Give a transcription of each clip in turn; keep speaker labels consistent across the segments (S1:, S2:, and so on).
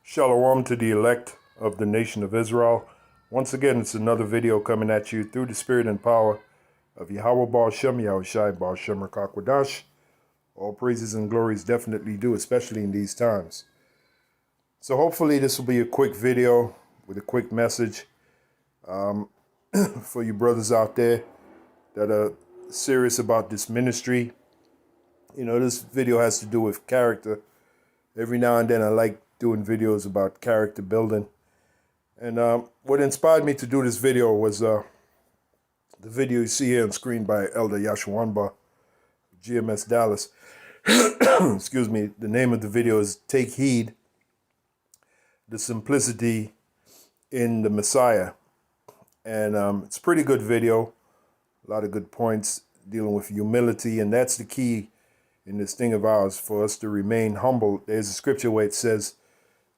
S1: Shalom to the elect of the nation of Israel. Once again, it's another video coming at you through the spirit and power of Yahweh Baal Shem, Yahushai Baal Shem Rakakwadash. All praises and glories definitely due, especially in these times. So hopefully this will be a quick video with a quick message for you brothers out there that are serious about this ministry. You know, this video has to do with character. Every now and then I like doing videos about character building. And what inspired me to do this video was the video you see here on screen by Elder Yashuanba, GMS Dallas. Excuse me. The name of the video is Take Heed, the Simplicity in the Messiah. And it's a pretty good video. A lot of good points dealing with humility. And that's the key in this thing of ours, for us to remain humble. There's a scripture where it says,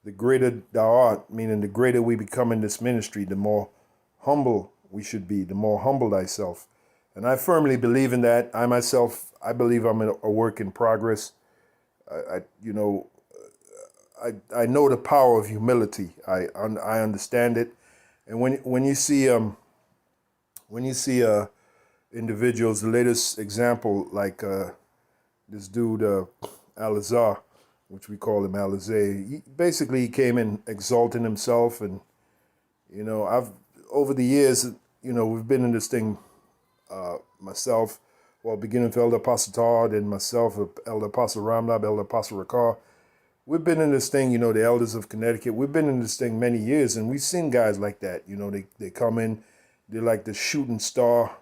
S1: the greater thou art, meaning the greater we become in this ministry, the more humble we should be, the more humble thyself. And I firmly believe in that. I myself, I believe I'm a work in progress. I know the power of humility. I understand it. And when you see individuals, the latest example, like this dude Al-Azhar, which we call him Alizé. He came in exalting himself, and over the years, we've been in this thing. Myself, beginning with Elder Apostle Todd, and myself, Elder Apostle Ramlab, Elder Apostle Rakar. We've been in this thing, the elders of Connecticut. We've been in this thing many years, and we've seen guys like that. They come in, they're like the shooting star,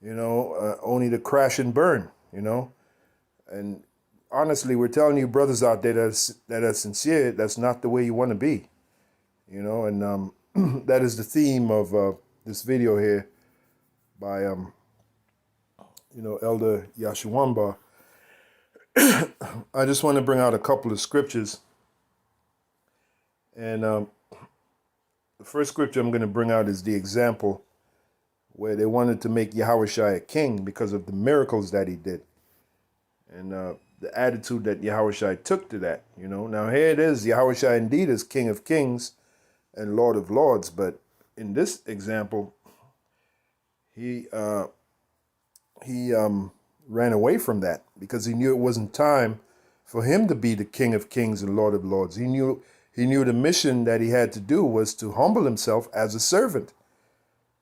S1: only to crash and burn, And honestly, we're telling you brothers out there that are sincere, that's not the way you want to be, and that is the theme of this video here by, Elder Yashuanba. I just want to bring out a couple of scriptures. And the first scripture I'm going to bring out is the example where they wanted to make Yahushai a king because of the miracles that he did. And the attitude that Yahushai took to that, Now here it is, Yahushai indeed is King of Kings and Lord of Lords, but in this example, he ran away from that because he knew it wasn't time for him to be the King of Kings and Lord of Lords. He knew the mission that he had to do was to humble himself as a servant,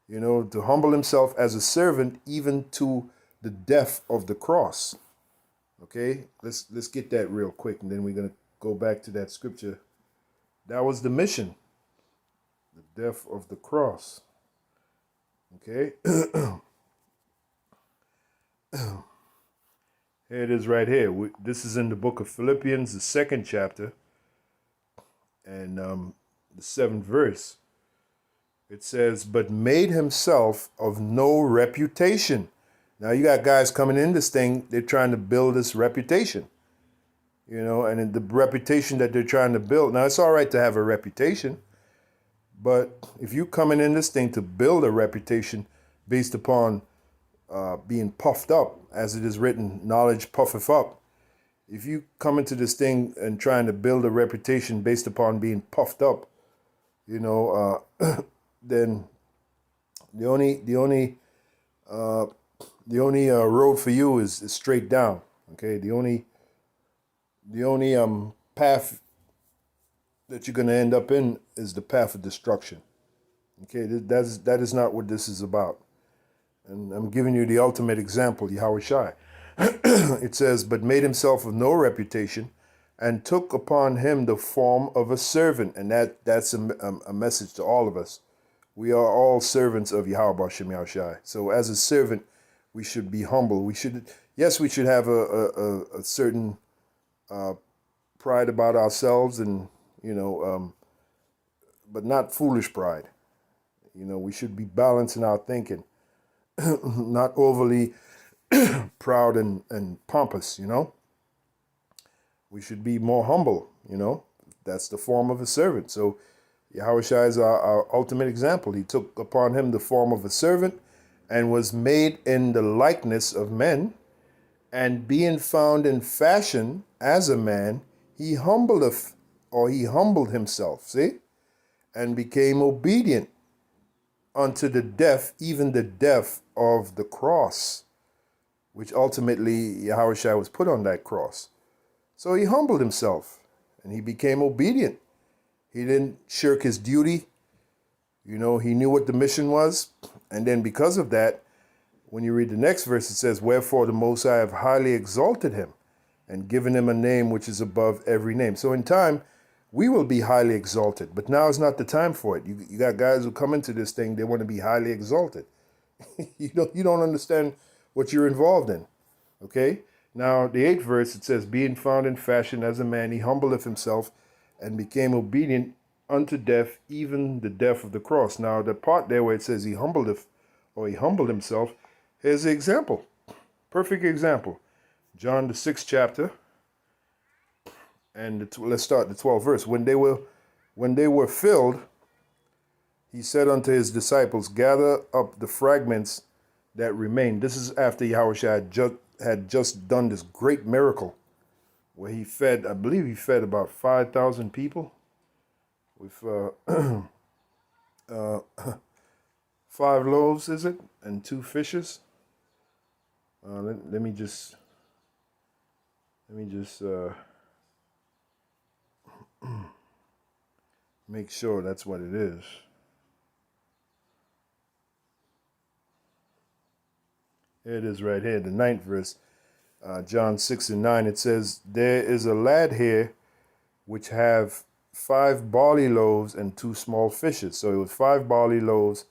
S1: to humble himself as a servant even to the death of the cross. Okay, let's get that real quick, and then we're going to go back to that scripture. That was the mission, the death of the cross. Okay. Here it is right here. This is in the book of Philippians, the 2nd chapter, and the 7th verse. It says, but made himself of no reputation. Now you got guys coming in this thing, they're trying to build this reputation, and the reputation that they're trying to build. Now it's all right to have a reputation, but if you coming in this thing to build a reputation based upon being puffed up, as it is written, knowledge puffeth up. If you come into this thing and trying to build a reputation based upon being puffed up, then the only road for you is straight down. Okay, the only path that you're going to end up in is the path of destruction. Okay, that is not what this is about. And I'm giving you the ultimate example, Yahushai. It says, but made himself of no reputation, and took upon him the form of a servant. And that's a message to all of us. We are all servants of Yahweh Shem Yahushai. So as a servant, we should be humble. We should have a certain pride about ourselves, and but not foolish pride. We should be balanced in our thinking, not overly proud and pompous. We should be more humble. That's the form of a servant. So Yahushua is our ultimate example. He took upon him the form of a servant, and was made in the likeness of men, and being found in fashion as a man, he humbleth or he humbled himself, see, and became obedient unto the death, even the death of the cross, which ultimately Yahushua was put on that cross. So he humbled himself and he became obedient. He didn't shirk his duty. You know, he knew what the mission was. And then because of that, when you read the next verse, it says, wherefore the Most High have highly exalted him and given him a name which is above every name. So in time, we will be highly exalted. But now is not the time for it. You got guys who come into this thing, they want to be highly exalted. You don't understand what you're involved in. Okay? Now, the 8th verse, it says, being found in fashion as a man, he humbleth himself and became obedient unto death, even the death of the cross. Now, the part there where it says he humbled himself, here's the example. Perfect example. John, the 6th chapter, and let's start the 12th verse. When they were filled, he said unto his disciples, gather up the fragments that remain. This is after Yahushua had just done this great miracle where he fed, I believe he fed about 5,000 people with 5 loaves, is it? And 2 fishes. Let me just make sure that's what it is. Here it is right here, the 9th verse, John 6 and 9. It says, there is a lad here which have 5 barley loaves and 2 small fishes. So it was 5 barley loaves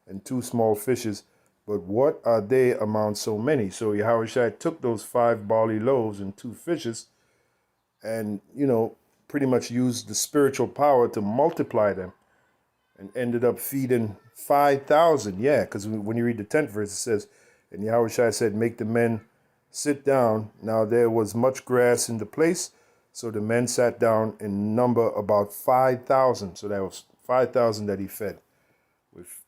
S1: and 2 small fishes. But what are they among so many? So Yahushua took those 5 barley loaves and 2 fishes and, pretty much used the spiritual power to multiply them and ended up feeding 5,000. Yeah, because when you read the 10th verse, it says, and Yahushua said, make the men sit down. Now there was much grass in the place, so the men sat down in number about 5,000. So that was 5,000 that he fed with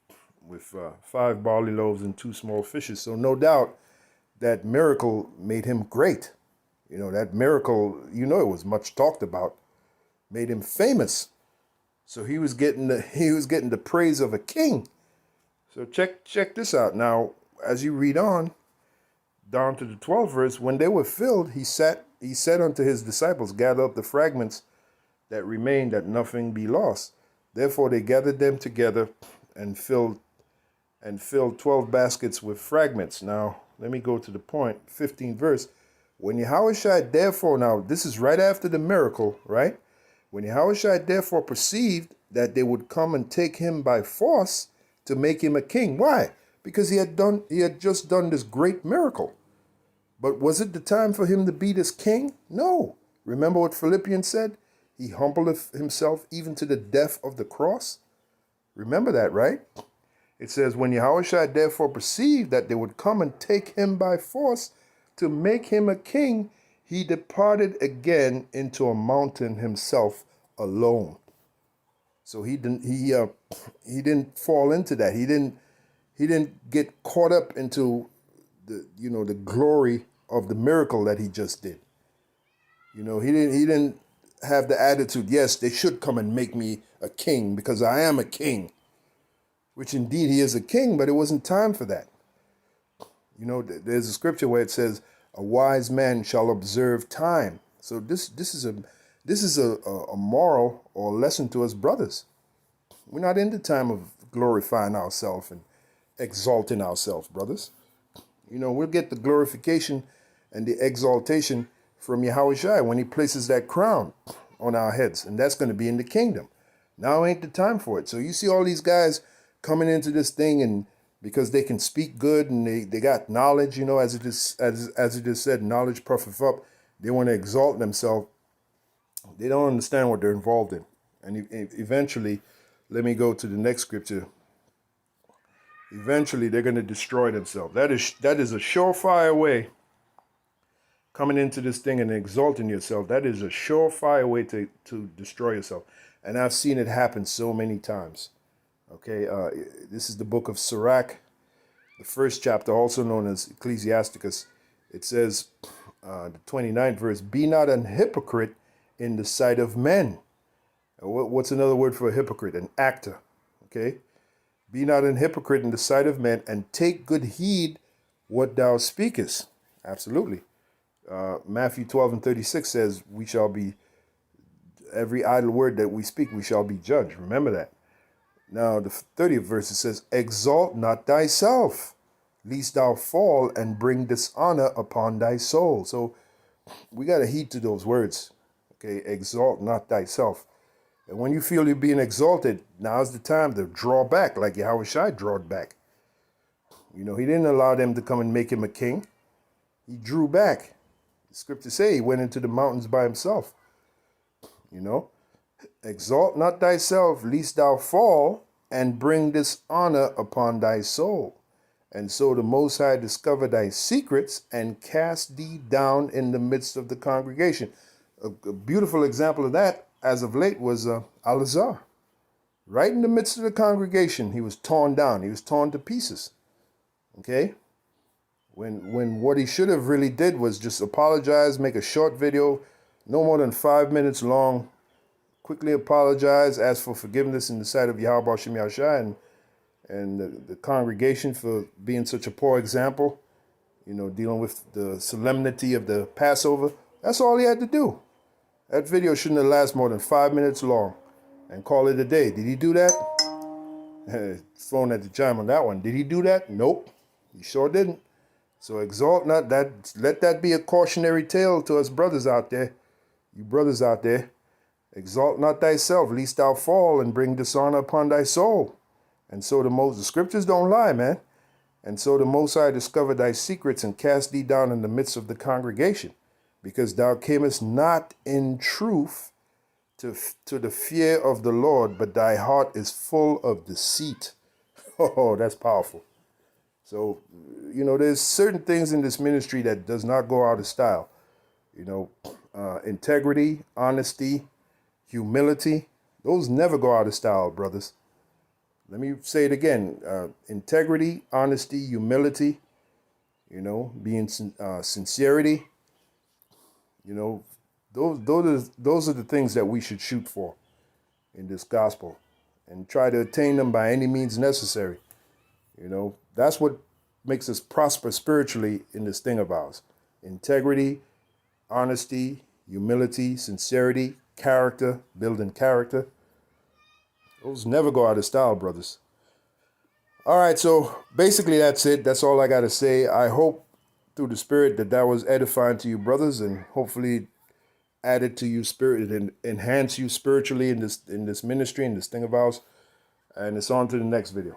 S1: 5 barley loaves and 2 small fishes. So no doubt that miracle made him great. That miracle, it was much talked about, made him famous. So he was getting the praise of a king. So check this out. Now, as you read on, down to the 12th verse, when they were filled, he said unto his disciples, gather up the fragments that remain, that nothing be lost. Therefore they gathered them together and filled 12 baskets with fragments. Now, let me go to the point, 15th verse. When Yahushua therefore, now this is right after the miracle, right? When Yahushua therefore perceived that they would come and take him by force to make him a king. Why? Because he had just done this great miracle. But was it the time for him to be this king? No. Remember what Philippians said? He humbled himself even to the death of the cross. Remember that, right? It says, when Yahushua therefore perceived that they would come and take him by force to make him a king, he departed again into a mountain himself alone. So he didn't fall into that. He didn't get caught up into the glory of the miracle that he just did. He didn't have the attitude, yes, they should come and make me a king because I am a king, which indeed he is a king, but it wasn't time for that. There's a scripture where it says, a wise man shall observe time. So this is a moral or lesson to us brothers. We're not in the time of glorifying ourselves and exalting ourselves, brothers. We'll get the glorification and the exaltation from Yahushua when he places that crown on our heads, and that's going to be in the kingdom. Now ain't the time for it. So you see all these guys coming into this thing, and because they can speak good and they got knowledge, as it is said, knowledge puffeth up. They want to exalt themselves. They don't understand what they're involved in. And eventually, let me go to the next scripture. Eventually, they're going to destroy themselves. That is a surefire way, coming into this thing and exalting yourself. That is a surefire way to destroy yourself. And I've seen it happen so many times. Okay, this is the book of Sirach, the 1st chapter, also known as Ecclesiasticus. It says, the 29th verse, be not an hypocrite in the sight of men, What's another word for a hypocrite? An actor. Okay? Be not an hypocrite in the sight of men, and take good heed what thou speakest. Absolutely. Matthew 12:36 says, we shall be, every idle word that we speak, we shall be judged. Remember that. Now, the 30th verse, it says, exalt not thyself, lest thou fall and bring dishonor upon thy soul. So we got to heed to those words. Okay, exalt not thyself. And when you feel you're being exalted, now's the time to draw back, like Yahweh Shai drawed back. You know, he didn't allow them to come and make him a king. He drew back. The scriptures say he went into the mountains by himself. You know, exalt not thyself, lest thou fall and bring dishonor upon thy soul. And so the Most High discover thy secrets and cast thee down in the midst of the congregation. A beautiful example of that, as of late, was Al-Azhar. Right in the midst of the congregation, he was torn down. He was torn to pieces. Okay? When what he should have really did was just apologize, make a short video, no more than 5 minutes long, quickly apologize, ask for forgiveness in the sight of Yahweh Shem Yahushua and the congregation for being such a poor example, you know, dealing with the solemnity of the Passover. That's all he had to do. That video shouldn't have lasted more than 5 minutes long, and call it a day. Did he do that? Phone at the chime on that one. Did he do that? Nope. He sure didn't. So exalt not that. Let that be a cautionary tale to us brothers out there. You brothers out there. Exalt not thyself, lest thou fall and bring dishonor upon thy soul. And so the scriptures don't lie, man. And so the Most High discovered thy secrets and cast thee down in the midst of the congregation, because thou camest not in truth to the fear of the Lord, but thy heart is full of deceit. Oh, that's powerful. So, you know, there's certain things in this ministry that does not go out of style. You know, integrity, honesty, humility, those never go out of style, brothers. Let me say it again. Integrity, honesty, humility, you know, being sincerity, you know, those are the things that we should shoot for in this gospel and try to attain them by any means necessary. You know, that's what makes us prosper spiritually in this thing of ours. Integrity, honesty, humility, sincerity, character, building character. Those never go out of style, brothers. All right, so basically that's it. That's all I got to say. I hope through the Spirit that was edifying to you, brothers, and hopefully added to you spirit and enhance you spiritually in this ministry, in this thing of ours. And it's on to the next video.